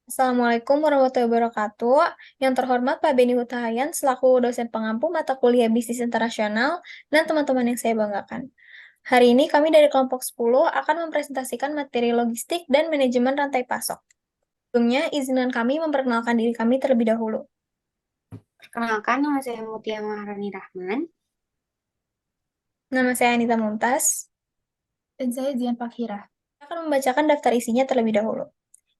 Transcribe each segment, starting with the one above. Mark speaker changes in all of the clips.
Speaker 1: Assalamualaikum warahmatullahi wabarakatuh. Yang terhormat Pak Beni Hutahayan selaku dosen pengampu mata kuliah Bisnis Internasional dan teman-teman yang saya banggakan. Hari ini kami dari kelompok 10 akan mempresentasikan materi logistik dan manajemen rantai pasok. Sebelumnya, izinkan kami memperkenalkan diri kami terlebih dahulu.
Speaker 2: Perkenalkan, nama saya Mutia Maharani Rahman.
Speaker 1: Nama saya Anita Mumtaz.
Speaker 3: Dan saya Zian Fakhira.
Speaker 1: Saya akan membacakan daftar isinya terlebih dahulu.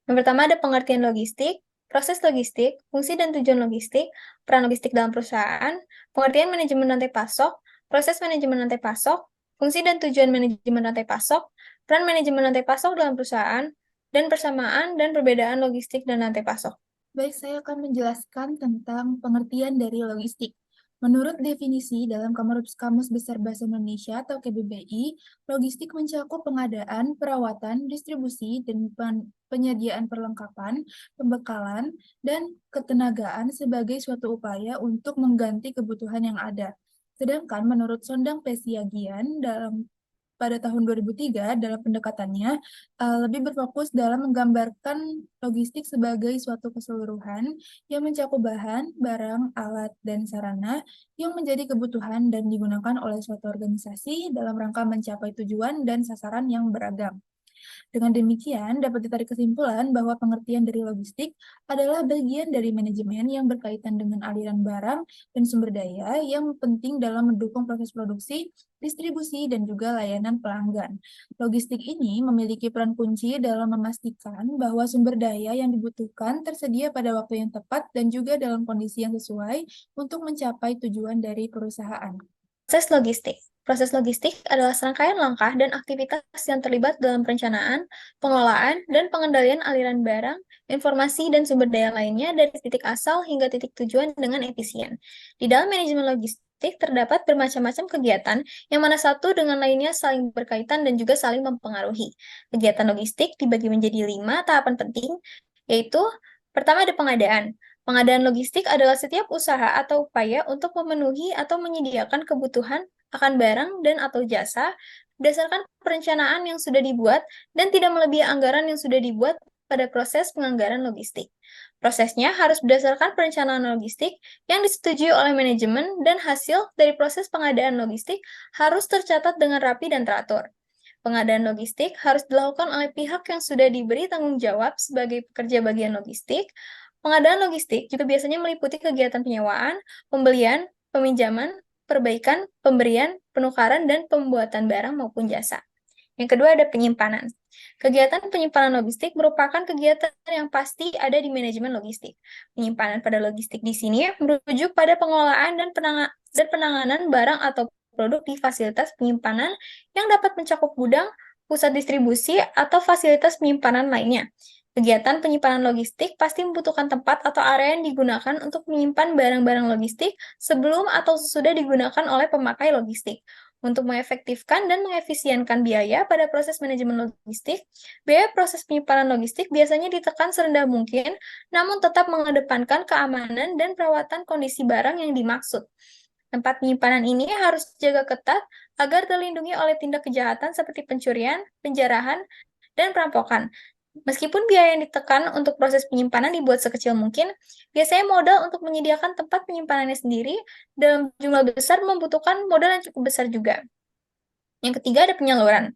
Speaker 1: Yang pertama ada pengertian logistik, proses logistik, fungsi dan tujuan logistik, peran logistik dalam perusahaan, pengertian manajemen rantai pasok, proses manajemen rantai pasok, fungsi dan tujuan manajemen rantai pasok, peran manajemen rantai pasok dalam perusahaan, dan persamaan dan perbedaan logistik dan rantai pasok.
Speaker 3: Baik, saya akan menjelaskan tentang pengertian dari logistik. Menurut definisi dalam Kamus Besar Bahasa Indonesia atau KBBI, logistik mencakup pengadaan, perawatan, distribusi, dan penyediaan perlengkapan, pembekalan, dan ketenagaan sebagai suatu upaya untuk mengganti kebutuhan yang ada. Sedangkan menurut Sondang P. Siagian pada tahun 2003 dalam pendekatannya lebih berfokus dalam menggambarkan logistik sebagai suatu keseluruhan yang mencakup bahan, barang, alat, dan sarana yang menjadi kebutuhan dan digunakan oleh suatu organisasi dalam rangka mencapai tujuan dan sasaran yang beragam. Dengan demikian, dapat ditarik kesimpulan bahwa pengertian dari logistik adalah bagian dari manajemen yang berkaitan dengan aliran barang dan sumber daya yang penting dalam mendukung proses produksi, distribusi, dan juga layanan pelanggan. Logistik ini memiliki peran kunci dalam memastikan bahwa sumber daya yang dibutuhkan tersedia pada waktu yang tepat dan juga dalam kondisi yang sesuai untuk mencapai tujuan dari perusahaan.
Speaker 1: Proses logistik. Proses logistik adalah serangkaian langkah dan aktivitas yang terlibat dalam perencanaan, pengelolaan, dan pengendalian aliran barang, informasi, dan sumber daya lainnya dari titik asal hingga titik tujuan dengan efisien. Di dalam manajemen logistik terdapat bermacam-macam kegiatan yang mana satu dengan lainnya saling berkaitan dan juga saling mempengaruhi. Kegiatan logistik dibagi menjadi 5 tahapan penting, yaitu pertama ada pengadaan. Pengadaan logistik adalah setiap usaha atau upaya untuk memenuhi atau menyediakan kebutuhan akan barang dan atau jasa berdasarkan perencanaan yang sudah dibuat dan tidak melebihi anggaran yang sudah dibuat pada proses penganggaran logistik. Prosesnya harus berdasarkan perencanaan logistik yang disetujui oleh manajemen dan hasil dari proses pengadaan logistik harus tercatat dengan rapi dan teratur. Pengadaan logistik harus dilakukan oleh pihak yang sudah diberi tanggung jawab sebagai pekerja bagian logistik. Pengadaan logistik juga biasanya meliputi kegiatan penyewaan, pembelian, peminjaman, perbaikan, pemberian, penukaran, dan pembuatan barang maupun jasa. Yang kedua ada penyimpanan. Kegiatan penyimpanan logistik merupakan kegiatan yang pasti ada di manajemen logistik. Penyimpanan pada logistik di sini merujuk pada pengelolaan dan penanganan barang atau produk di fasilitas penyimpanan yang dapat mencakup gudang, pusat distribusi, atau fasilitas penyimpanan lainnya. Kegiatan penyimpanan logistik pasti membutuhkan tempat atau area yang digunakan untuk menyimpan barang-barang logistik sebelum atau sesudah digunakan oleh pemakai logistik. Untuk mengefektifkan dan mengefisienkan biaya pada proses manajemen logistik, biaya proses penyimpanan logistik biasanya ditekan serendah mungkin, namun tetap mengedepankan keamanan dan perawatan kondisi barang yang dimaksud. Tempat penyimpanan ini harus dijaga ketat agar terlindungi oleh tindak kejahatan seperti pencurian, penjarahan, dan perampokan. Meskipun biaya yang ditekan untuk proses penyimpanan dibuat sekecil mungkin, biasanya modal untuk menyediakan tempat penyimpanannya sendiri dalam jumlah besar membutuhkan modal yang cukup besar juga. Yang ketiga ada penyaluran.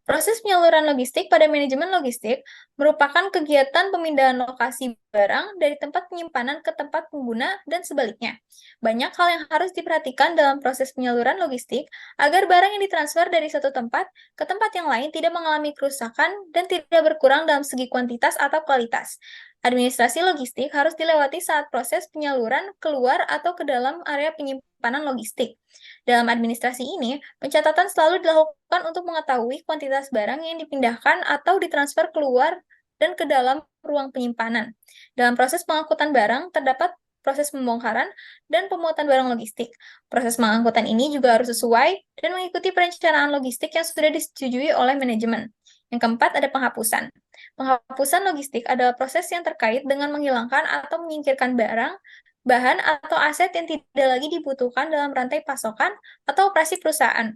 Speaker 1: Proses penyaluran logistik pada manajemen logistik merupakan kegiatan pemindahan lokasi barang dari tempat penyimpanan ke tempat pengguna dan sebaliknya. Banyak hal yang harus diperhatikan dalam proses penyaluran logistik agar barang yang ditransfer dari satu tempat ke tempat yang lain tidak mengalami kerusakan dan tidak berkurang dalam segi kuantitas atau kualitas. Administrasi logistik harus dilewati saat proses penyaluran keluar atau ke dalam area penyimpanan logistik. Dalam administrasi ini, pencatatan selalu dilakukan untuk mengetahui kuantitas barang yang dipindahkan atau ditransfer keluar dan ke dalam ruang penyimpanan. Dalam proses pengangkutan barang, terdapat proses pembongkaran dan pemuatan barang logistik. Proses pengangkutan ini juga harus sesuai dan mengikuti perencanaan logistik yang sudah disetujui oleh manajemen. Yang keempat, ada penghapusan. Penghapusan logistik adalah proses yang terkait dengan menghilangkan atau menyingkirkan barang, bahan, atau aset yang tidak lagi dibutuhkan dalam rantai pasokan atau operasi perusahaan.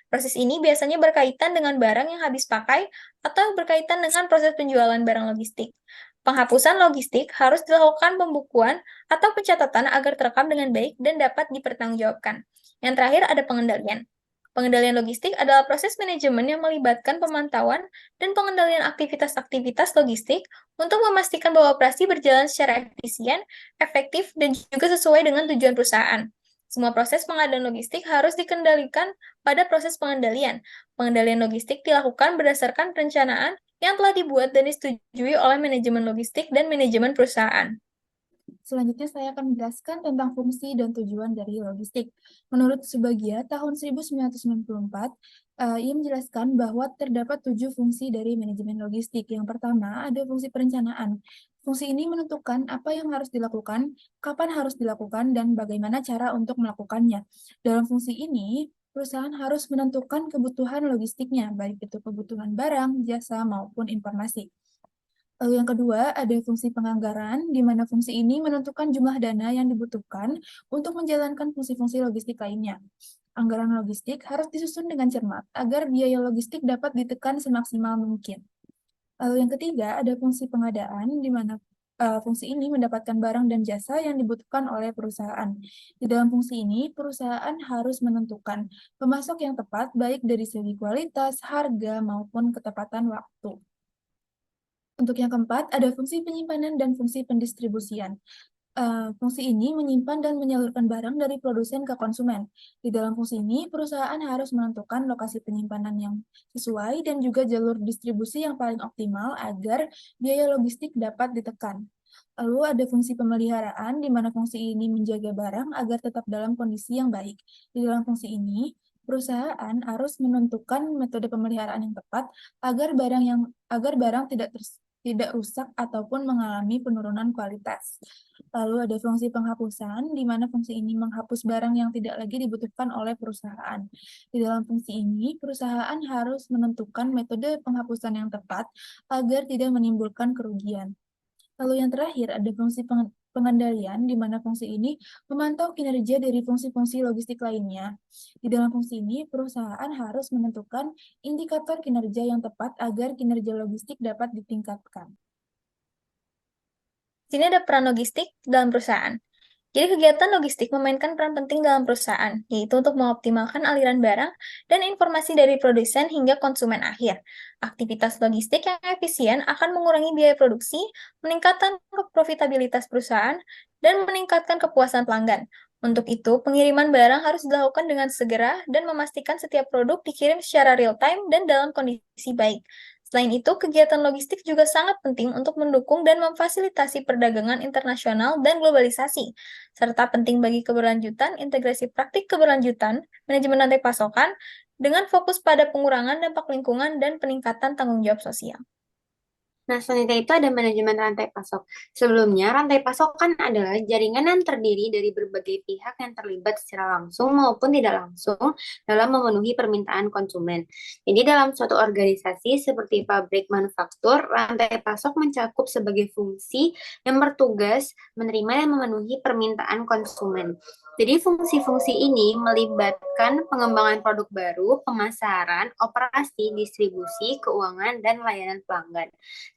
Speaker 1: Proses ini biasanya berkaitan dengan barang yang habis pakai atau berkaitan dengan proses penjualan barang logistik. Penghapusan logistik harus dilakukan pembukuan atau pencatatan agar terekam dengan baik dan dapat dipertanggungjawabkan. Yang terakhir ada pengendalian. Pengendalian logistik adalah proses manajemen yang melibatkan pemantauan dan pengendalian aktivitas-aktivitas logistik untuk memastikan bahwa operasi berjalan secara efisien, efektif, dan juga sesuai dengan tujuan perusahaan. Semua proses pengadaan logistik harus dikendalikan pada proses pengendalian. Pengendalian logistik dilakukan berdasarkan perencanaan yang telah dibuat dan disetujui oleh manajemen logistik dan manajemen perusahaan.
Speaker 3: Selanjutnya saya akan menjelaskan tentang fungsi dan tujuan dari logistik. Menurut Subagio, tahun 1994, ia menjelaskan bahwa terdapat 7 fungsi dari manajemen logistik. Yang pertama, ada fungsi perencanaan. Fungsi ini menentukan apa yang harus dilakukan, kapan harus dilakukan, dan bagaimana cara untuk melakukannya. Dalam fungsi ini, perusahaan harus menentukan kebutuhan logistiknya, baik itu kebutuhan barang, jasa, maupun informasi. Lalu yang kedua, ada fungsi penganggaran, di mana fungsi ini menentukan jumlah dana yang dibutuhkan untuk menjalankan fungsi-fungsi logistik lainnya. Anggaran logistik harus disusun dengan cermat agar biaya logistik dapat ditekan semaksimal mungkin. Lalu yang ketiga, ada fungsi pengadaan, di mana fungsi ini mendapatkan barang dan jasa yang dibutuhkan oleh perusahaan. Di dalam fungsi ini, perusahaan harus menentukan pemasok yang tepat, baik dari segi kualitas, harga, maupun ketepatan waktu. Untuk yang keempat, ada fungsi penyimpanan dan fungsi pendistribusian. Fungsi ini menyimpan dan menyalurkan barang dari produsen ke konsumen. Di dalam fungsi ini, perusahaan harus menentukan lokasi penyimpanan yang sesuai dan juga jalur distribusi yang paling optimal agar biaya logistik dapat ditekan. Lalu ada fungsi pemeliharaan, di mana fungsi ini menjaga barang agar tetap dalam kondisi yang baik. Di dalam fungsi ini, perusahaan harus menentukan metode pemeliharaan yang tepat agar barang tidak rusak ataupun mengalami penurunan kualitas. Lalu ada fungsi penghapusan, di mana fungsi ini menghapus barang yang tidak lagi dibutuhkan oleh perusahaan. Di dalam fungsi ini, perusahaan harus menentukan metode penghapusan yang tepat agar tidak menimbulkan kerugian. Lalu yang terakhir ada fungsi pengendalian, di mana fungsi ini memantau kinerja dari fungsi-fungsi logistik lainnya. Di dalam fungsi ini, perusahaan harus menentukan indikator kinerja yang tepat agar kinerja logistik dapat ditingkatkan.
Speaker 1: Di sini ada peran logistik dalam perusahaan. Jadi kegiatan logistik memainkan peran penting dalam perusahaan, yaitu untuk mengoptimalkan aliran barang dan informasi dari produsen hingga konsumen akhir. Aktivitas logistik yang efisien akan mengurangi biaya produksi, meningkatkan profitabilitas perusahaan, dan meningkatkan kepuasan pelanggan. Untuk itu, pengiriman barang harus dilakukan dengan segera dan memastikan setiap produk dikirim secara real-time dan dalam kondisi baik. Selain itu, kegiatan logistik juga sangat penting untuk mendukung dan memfasilitasi perdagangan internasional dan globalisasi, serta penting bagi keberlanjutan, integrasi praktik keberlanjutan, manajemen rantai pasokan, dengan fokus pada pengurangan dampak lingkungan dan peningkatan tanggung jawab sosial.
Speaker 2: Nah, selanjutnya itu ada manajemen rantai pasok. Sebelumnya, rantai pasok kan adalah jaringan yang terdiri dari berbagai pihak yang terlibat secara langsung maupun tidak langsung dalam memenuhi permintaan konsumen. Jadi, dalam suatu organisasi seperti pabrik manufaktur, rantai pasok mencakup sebagai fungsi yang bertugas menerima dan memenuhi permintaan konsumen. Jadi, fungsi-fungsi ini melibatkan pengembangan produk baru, pemasaran, operasi, distribusi, keuangan, dan layanan pelanggan.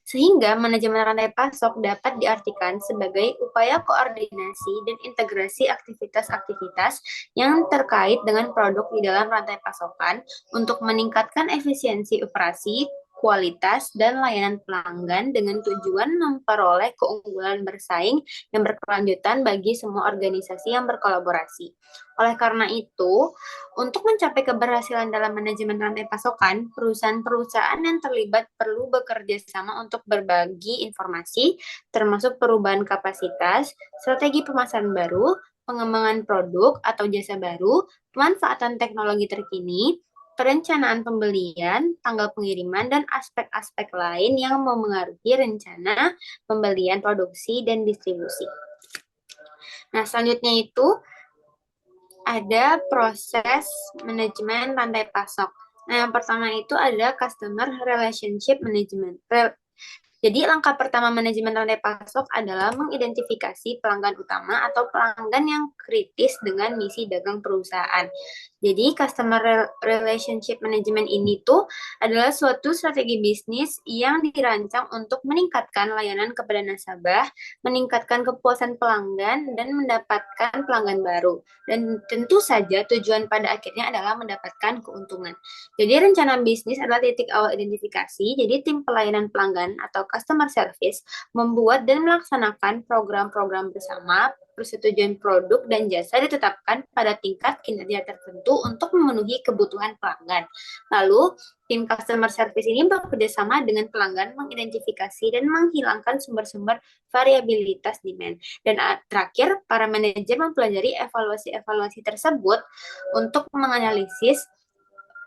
Speaker 2: Sehingga manajemen rantai pasok dapat diartikan sebagai upaya koordinasi dan integrasi aktivitas-aktivitas yang terkait dengan produk di dalam rantai pasokan untuk meningkatkan efisiensi operasi, kualitas, dan layanan pelanggan dengan tujuan memperoleh keunggulan bersaing yang berkelanjutan bagi semua organisasi yang berkolaborasi. Oleh karena itu, untuk mencapai keberhasilan dalam manajemen rantai pasokan, perusahaan-perusahaan yang terlibat perlu bekerja sama untuk berbagi informasi, termasuk perubahan kapasitas, strategi pemasaran baru, pengembangan produk atau jasa baru, pemanfaatan teknologi terkini, perencanaan pembelian, tanggal pengiriman, dan aspek-aspek lain yang memengaruhi rencana pembelian, produksi, dan distribusi. Nah, selanjutnya itu ada proses manajemen rantai pasok. Nah, yang pertama itu ada Customer Relationship Management. Jadi, langkah pertama manajemen rantai pasok adalah mengidentifikasi pelanggan utama atau pelanggan yang kritis dengan misi dagang perusahaan. Jadi relationship management ini tuh adalah suatu strategi bisnis yang dirancang untuk meningkatkan layanan kepada nasabah, meningkatkan kepuasan pelanggan, dan mendapatkan pelanggan baru. Dan tentu saja tujuan pada akhirnya adalah mendapatkan keuntungan. Jadi rencana bisnis adalah titik awal identifikasi. Jadi tim pelayanan pelanggan atau customer service membuat dan melaksanakan program-program bersama. Persetujuan produk dan jasa ditetapkan pada tingkat kinerja tertentu untuk memenuhi kebutuhan pelanggan. Lalu, tim customer service ini bekerja sama dengan pelanggan mengidentifikasi dan menghilangkan sumber-sumber variabilitas demand. Dan terakhir, para manajer mempelajari evaluasi-evaluasi tersebut untuk menganalisis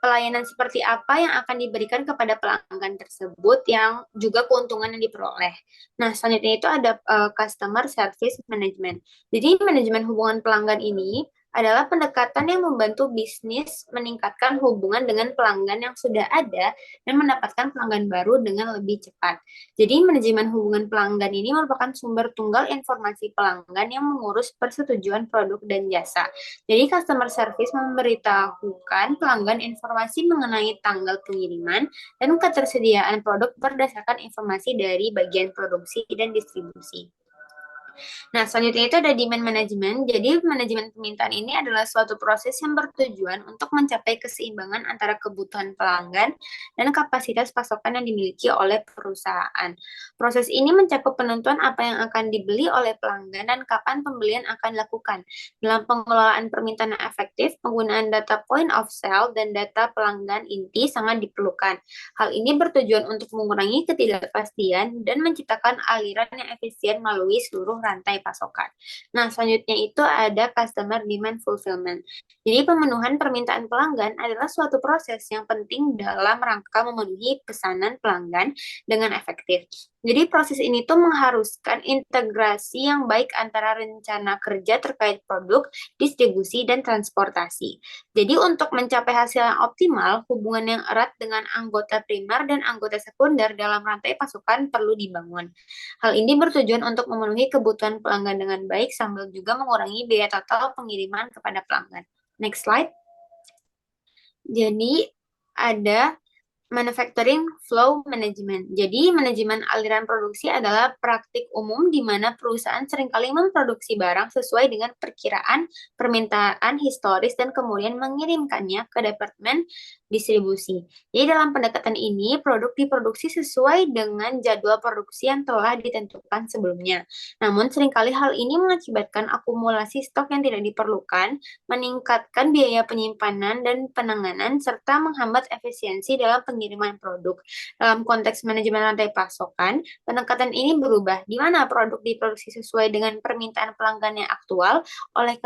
Speaker 2: pelayanan seperti apa yang akan diberikan kepada pelanggan tersebut yang juga keuntungan yang diperoleh. Nah, selanjutnya itu ada customer service management. Jadi, manajemen hubungan pelanggan ini adalah pendekatan yang membantu bisnis meningkatkan hubungan dengan pelanggan yang sudah ada dan mendapatkan pelanggan baru dengan lebih cepat. Jadi, manajemen hubungan pelanggan ini merupakan sumber tunggal informasi pelanggan yang mengurus persetujuan produk dan jasa. Jadi customer service memberitahukan pelanggan informasi mengenai tanggal pengiriman dan ketersediaan produk berdasarkan informasi dari bagian produksi dan distribusi. Nah, selanjutnya itu ada demand management. Jadi, manajemen permintaan ini adalah suatu proses yang bertujuan untuk mencapai keseimbangan antara kebutuhan pelanggan dan kapasitas pasokan yang dimiliki oleh perusahaan. Proses ini mencakup penentuan apa yang akan dibeli oleh pelanggan dan kapan pembelian akan dilakukan. Dalam pengelolaan permintaan yang efektif, penggunaan data point of sale dan data pelanggan inti sangat diperlukan. Hal ini bertujuan untuk mengurangi ketidakpastian dan menciptakan aliran yang efisien melalui seluruh rantai pasokan. Nah, selanjutnya itu ada customer demand fulfillment. Jadi, pemenuhan permintaan pelanggan adalah suatu proses yang penting dalam rangka memenuhi pesanan pelanggan dengan efektif. Jadi, proses ini tuh mengharuskan integrasi yang baik antara rencana kerja terkait produk, distribusi, dan transportasi. Jadi, untuk mencapai hasil yang optimal, hubungan yang erat dengan anggota primer dan anggota sekunder dalam rantai pasokan perlu dibangun. Hal ini bertujuan untuk memenuhi kebutuhan pelanggan dengan baik sambil juga mengurangi biaya total pengiriman kepada pelanggan. Next slide. Jadi ada manufacturing flow management. Jadi, manajemen aliran produksi adalah praktik umum di mana perusahaan seringkali memproduksi barang sesuai dengan perkiraan permintaan historis dan kemudian mengirimkannya ke departemen distribusi. Jadi, dalam pendekatan ini, produk diproduksi sesuai dengan jadwal produksi yang telah ditentukan sebelumnya. Namun, seringkali hal ini mengakibatkan akumulasi stok yang tidak diperlukan, meningkatkan biaya penyimpanan dan penanganan, serta menghambat efisiensi dalam pengiriman produk. Dalam konteks manajemen rantai pasokan, pendekatan ini berubah, di mana produk diproduksi sesuai dengan permintaan pelanggan yang aktual. Oleh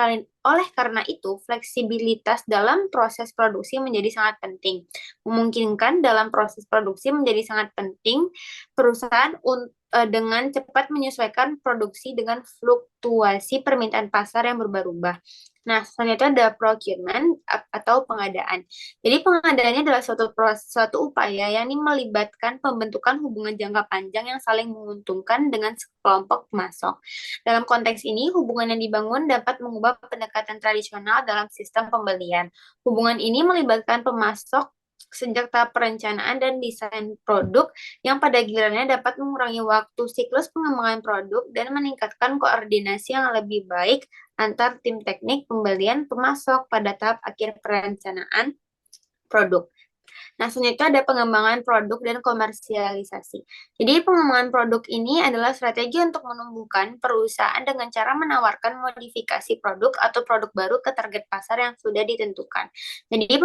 Speaker 2: karena itu, fleksibilitas dalam proses produksi menjadi sangat penting. Memungkinkan dalam proses produksi menjadi sangat penting perusahaan dengan cepat menyesuaikan produksi dengan fluktuasi permintaan pasar yang berubah-ubah. Nah, selanjutnya ada procurement atau pengadaan. Jadi pengadaannya adalah suatu upaya yang melibatkan pembentukan hubungan jangka panjang yang saling menguntungkan dengan sekelompok pemasok. Dalam konteks ini, hubungan yang dibangun dapat mengubah pendekatan tradisional dalam sistem pembelian. Hubungan ini melibatkan pemasok sejak tahap perencanaan dan desain produk yang pada gilirannya dapat mengurangi waktu siklus pengembangan produk dan meningkatkan koordinasi yang lebih baik antar tim teknik, pembelian, pemasok pada tahap akhir perencanaan produk. Nah, selanjutnya ada pengembangan produk dan komersialisasi. Jadi, pengembangan produk ini adalah strategi untuk menumbuhkan perusahaan dengan cara menawarkan modifikasi produk atau produk baru ke target pasar yang sudah ditentukan. Jadi,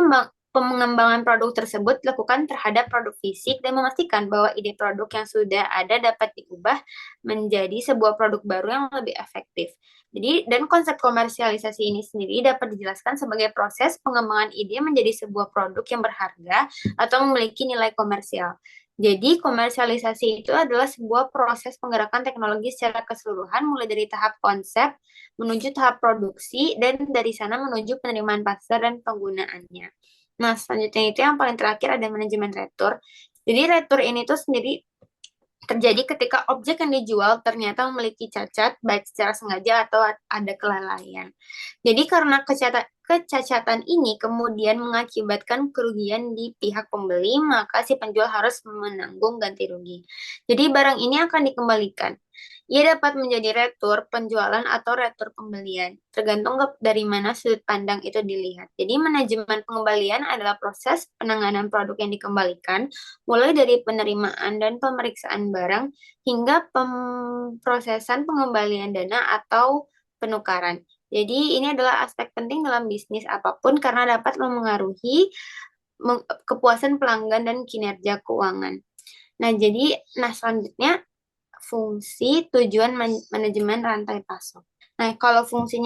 Speaker 2: pengembangan produk tersebut dilakukan terhadap produk fisik dan memastikan bahwa ide produk yang sudah ada dapat diubah menjadi sebuah produk baru yang lebih efektif. Jadi, dan konsep komersialisasi ini sendiri dapat dijelaskan sebagai proses pengembangan ide menjadi sebuah produk yang berharga atau memiliki nilai komersial. Jadi, komersialisasi itu adalah sebuah proses penggerakan teknologi secara keseluruhan, mulai dari tahap konsep menuju tahap produksi, dan dari sana menuju penerimaan pasar dan penggunaannya. Nah, selanjutnya itu yang paling terakhir ada manajemen retur. Jadi, retur ini tuh sendiri terjadi ketika objek yang dijual ternyata memiliki cacat, baik secara sengaja atau ada kelalaian. Jadi karena kecacatan ini kemudian mengakibatkan kerugian di pihak pembeli, maka si penjual harus menanggung ganti rugi. Jadi barang ini akan dikembalikan. Ia dapat menjadi retur penjualan atau retur pembelian, tergantung dari mana sudut pandang itu dilihat. Jadi manajemen pengembalian adalah proses penanganan produk yang dikembalikan, mulai dari penerimaan dan pemeriksaan barang hingga pemrosesan pengembalian dana atau penukaran. Jadi ini adalah aspek penting dalam bisnis apapun karena dapat memengaruhi kepuasan pelanggan dan kinerja keuangan. Nah, selanjutnya fungsi tujuan manajemen rantai pasok. Nah, kalau fungsi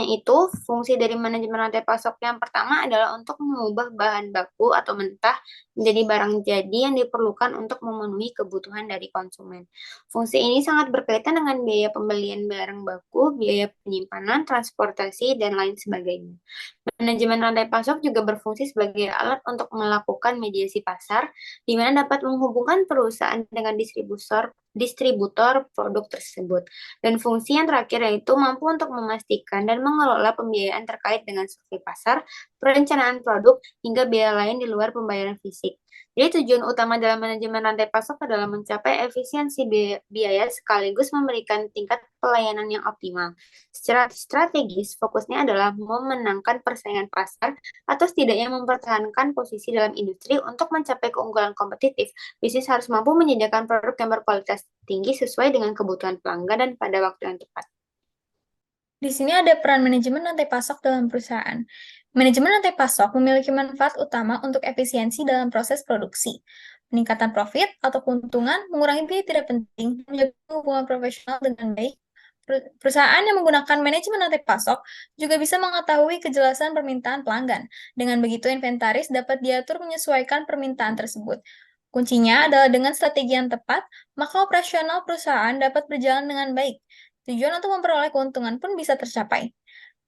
Speaker 2: dari manajemen rantai pasok yang pertama adalah untuk mengubah bahan baku atau mentah menjadi barang jadi yang diperlukan untuk memenuhi kebutuhan dari konsumen. Fungsi ini sangat berkaitan dengan biaya pembelian barang baku, biaya penyimpanan, transportasi, dan lain sebagainya. Manajemen rantai pasok juga berfungsi sebagai alat untuk melakukan mediasi pasar, di mana dapat menghubungkan perusahaan dengan distributor produk tersebut. Dan fungsi yang terakhir yaitu mampu untuk memastikan dan mengelola pembiayaan terkait dengan survei pasar, perencanaan produk, hingga biaya lain di luar pembayaran fisik. Jadi tujuan utama dalam manajemen rantai pasok adalah mencapai efisiensi biaya sekaligus memberikan tingkat pelayanan yang optimal. Secara strategis, fokusnya adalah memenangkan persaingan pasar atau setidaknya mempertahankan posisi dalam industri. Untuk mencapai keunggulan kompetitif, bisnis harus mampu menyediakan produk yang berkualitas tinggi sesuai dengan kebutuhan pelanggan dan pada waktu yang tepat.
Speaker 1: Di sini ada peran manajemen rantai pasok dalam perusahaan. Manajemen rantai pasok memiliki manfaat utama untuk efisiensi dalam proses produksi. Peningkatan profit atau keuntungan, mengurangi biaya tidak penting, menjaga hubungan profesional dengan baik. Perusahaan yang menggunakan manajemen rantai pasok juga bisa mengetahui kejelasan permintaan pelanggan. Dengan begitu, inventaris dapat diatur menyesuaikan permintaan tersebut. Kuncinya adalah dengan strategi yang tepat, maka operasional perusahaan dapat berjalan dengan baik. Tujuan untuk memperoleh keuntungan pun bisa tercapai.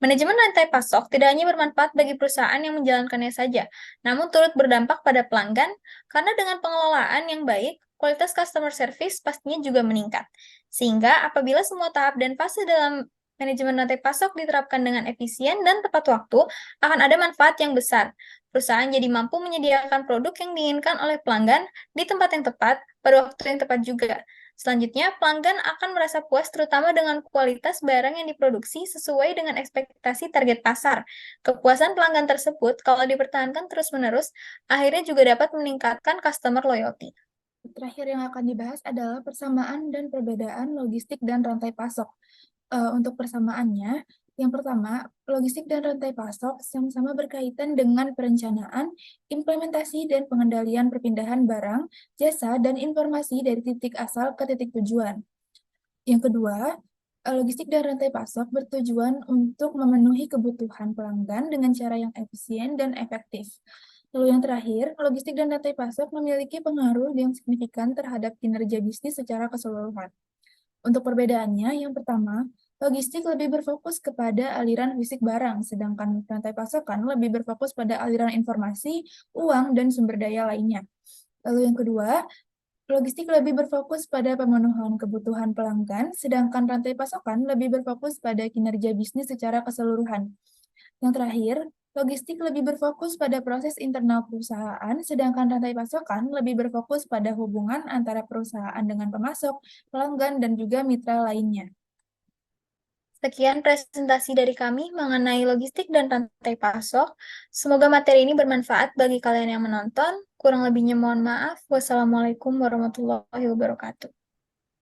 Speaker 1: Manajemen rantai pasok tidak hanya bermanfaat bagi perusahaan yang menjalankannya saja, namun turut berdampak pada pelanggan, karena dengan pengelolaan yang baik, kualitas customer service pastinya juga meningkat. Sehingga apabila semua tahap dan fase dalam manajemen rantai pasok diterapkan dengan efisien dan tepat waktu, akan ada manfaat yang besar. Perusahaan jadi mampu menyediakan produk yang diinginkan oleh pelanggan di tempat yang tepat, pada waktu yang tepat juga. Selanjutnya, pelanggan akan merasa puas terutama dengan kualitas barang yang diproduksi sesuai dengan ekspektasi target pasar. Kepuasan pelanggan tersebut, kalau dipertahankan terus-menerus, akhirnya juga dapat meningkatkan customer loyalty.
Speaker 3: Terakhir yang akan dibahas adalah persamaan dan perbedaan logistik dan rantai pasok. Untuk persamaannya, yang pertama, logistik dan rantai pasok sama-sama berkaitan dengan perencanaan, implementasi, dan pengendalian perpindahan barang, jasa, dan informasi dari titik asal ke titik tujuan. Yang kedua, logistik dan rantai pasok bertujuan untuk memenuhi kebutuhan pelanggan dengan cara yang efisien dan efektif. Lalu yang terakhir, logistik dan rantai pasok memiliki pengaruh yang signifikan terhadap kinerja bisnis secara keseluruhan. Untuk perbedaannya, yang pertama, logistik lebih berfokus kepada aliran fisik barang, sedangkan rantai pasokan lebih berfokus pada aliran informasi, uang, dan sumber daya lainnya. Lalu yang kedua, logistik lebih berfokus pada pemenuhan kebutuhan pelanggan, sedangkan rantai pasokan lebih berfokus pada kinerja bisnis secara keseluruhan. Yang terakhir, logistik lebih berfokus pada proses internal perusahaan, sedangkan rantai pasokan lebih berfokus pada hubungan antara perusahaan dengan pemasok, pelanggan, dan juga mitra lainnya.
Speaker 1: Sekian presentasi dari kami mengenai logistik dan rantai pasok. Semoga materi ini bermanfaat bagi kalian yang menonton. Kurang lebihnya mohon maaf. Wassalamualaikum warahmatullahi wabarakatuh.